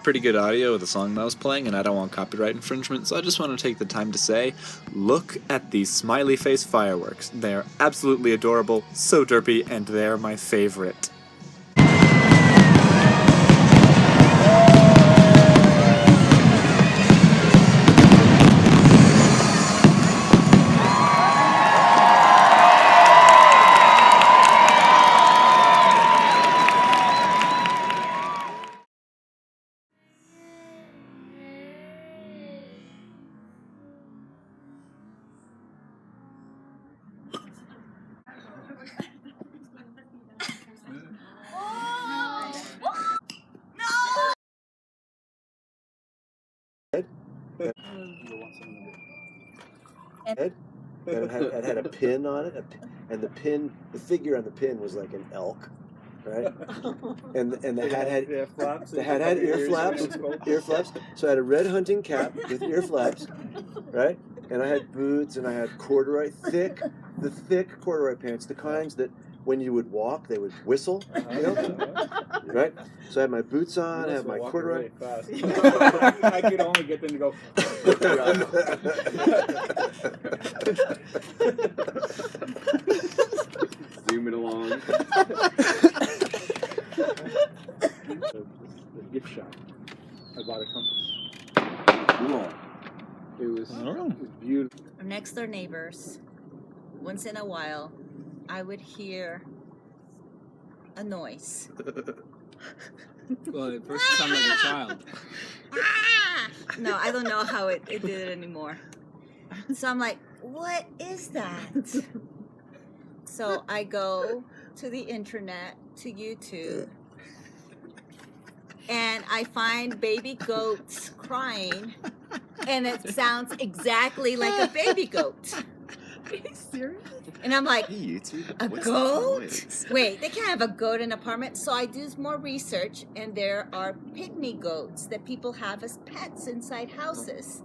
pretty good audio of the song that I was playing, and I don't want copyright infringement, so I just want to take the time to say, look at these smiley face fireworks. They are absolutely adorable, so derpy, and they're my favorite. It had a pin on it, and the figure on the pin was like an elk, right? And the hat had ear flaps. Ear flaps. So I had a red hunting cap with ear flaps, right? And I had boots, and I had corduroy, thick corduroy pants, the kinds that when you would walk, they would whistle, you know? Right? So I had my boots on, I had my corduroy. Really fast. I could only get them to go. Zoom it along. The gift shop. I bought a compass. Cool. It was beautiful. Our next door neighbors, once in a while, I would hear a noise. Well, it first sounded like a child. No, I don't know how it did it anymore. So I'm like, what is that? So I go to the internet, to YouTube, and I find baby goats crying, and it sounds exactly like a baby goat. Are you serious? And I'm like, YouTube? a goat? Wait, they can't have a goat in an apartment. So I do more research, and there are pygmy goats that people have as pets inside houses.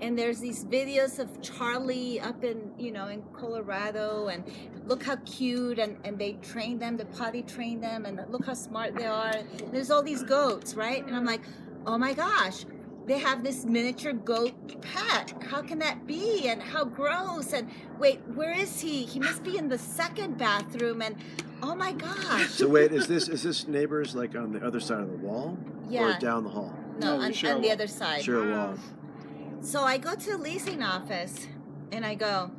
And there's these videos of Charlie up in, in Colorado, and look how cute, and they train them, they potty train them, and look how smart they are. And there's all these goats, right? And I'm like, oh my gosh, they have this miniature goat pet. How can that be? And how gross. And wait, where is he? He must be in the second bathroom. And oh my gosh. So wait, is this neighbors like on the other side of the wall? Yeah. Or down the hall? No, on the other side. Share a wall. So I go to the leasing office and I go,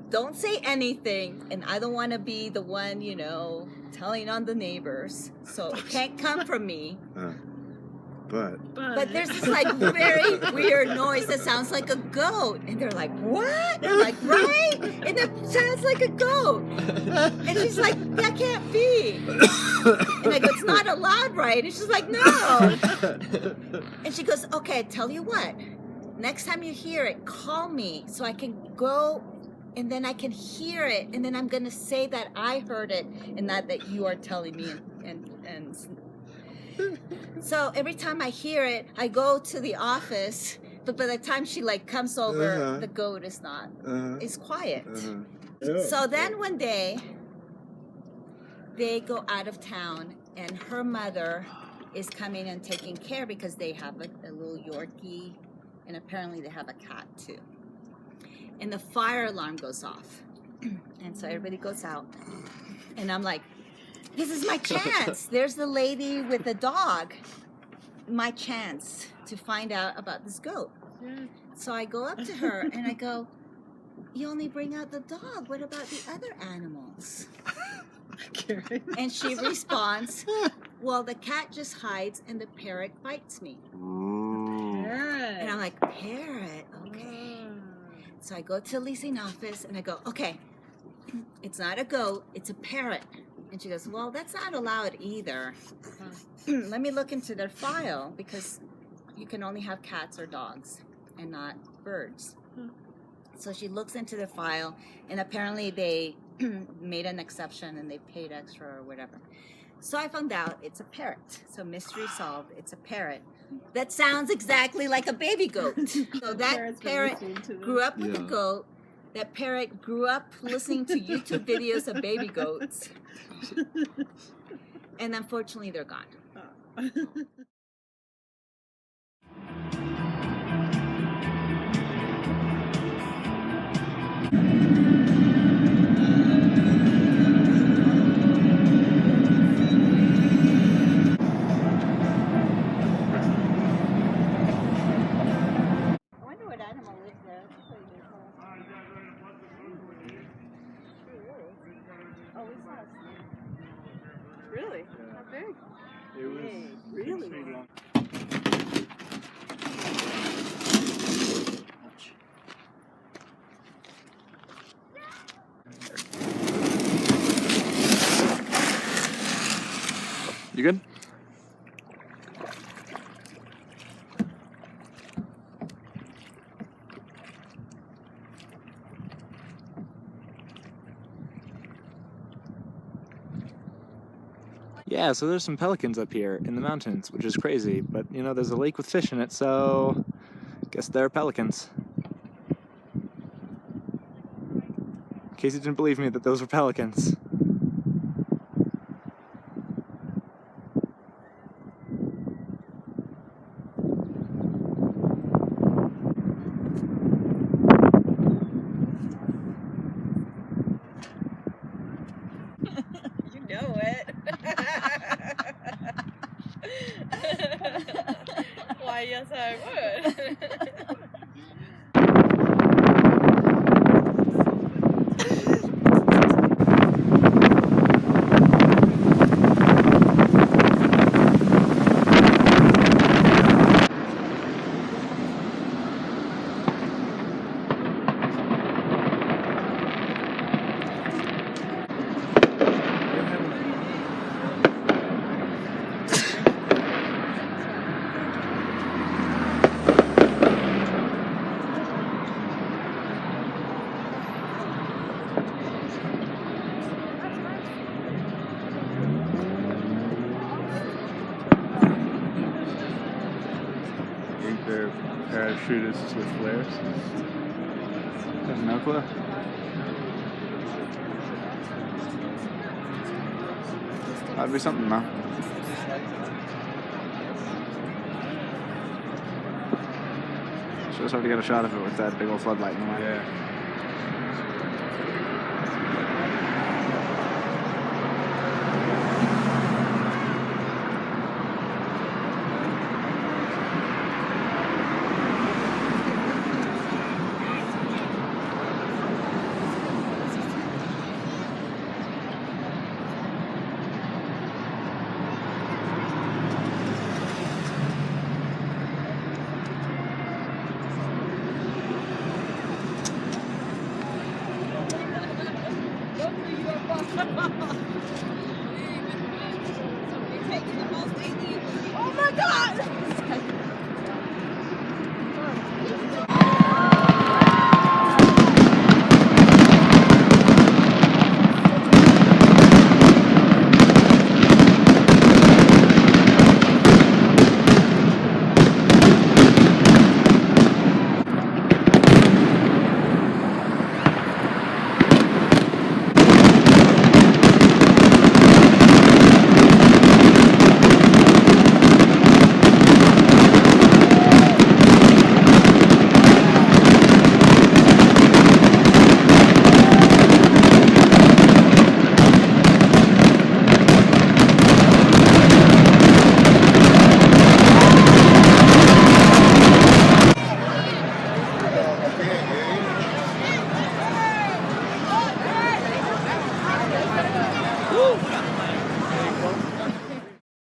don't say anything. And I don't want to be the one, telling on the neighbors. So it can't come from me. But there's this very weird noise that sounds like a goat. And they're like, what? I'm like, right? And it sounds like a goat. And she's like, that can't be. And I go, it's not allowed, right? And she's like, no. And she goes, okay, I tell you what. Next time you hear it, call me so I can go and then I can hear it. And then I'm going to say that I heard it and not that you are telling me. And so every time I hear it, I go to the office. But by the time she comes over, the goat is not. It's quiet. So then one day, they go out of town and her mother is coming and taking care because they have a little Yorkie. And apparently they have a cat too. And the fire alarm goes off. And so everybody goes out. And I'm like, this is my chance. There's the lady with the dog. My chance to find out about this goat. So I go up to her and I go, you only bring out the dog. What about the other animals? And she responds, well, the cat just hides and the parrot bites me. And I'm like, parrot, okay. So I go to the leasing office and I go, okay, it's not a goat, it's a parrot. And she goes, well, that's not allowed either. Let me look into their file because you can only have cats or dogs and not birds. So she looks into the file and apparently they made an exception and they paid extra or whatever. So I found out it's a parrot. So mystery solved, it's a parrot. That sounds exactly like a baby goat. So that parrot grew up with a goat. That parrot grew up listening to YouTube videos of baby goats. And unfortunately, they're gone. I wonder what animal lives there. That's pretty beautiful. Oh, we saw a snake. Really? How big? It was Really? 6 feet long. You good? Yeah, so there's some pelicans up here in the mountains, which is crazy, but you know, there's a lake with fish in it, so guess they're pelicans. In case you didn't believe me that those were pelicans. You know it. Why, yes, I would. Think they're parachutists with flares. There's no clue. That'd be something, though. Sure it's hard to get a shot of it with that big old floodlight in the way. Yeah. Go for your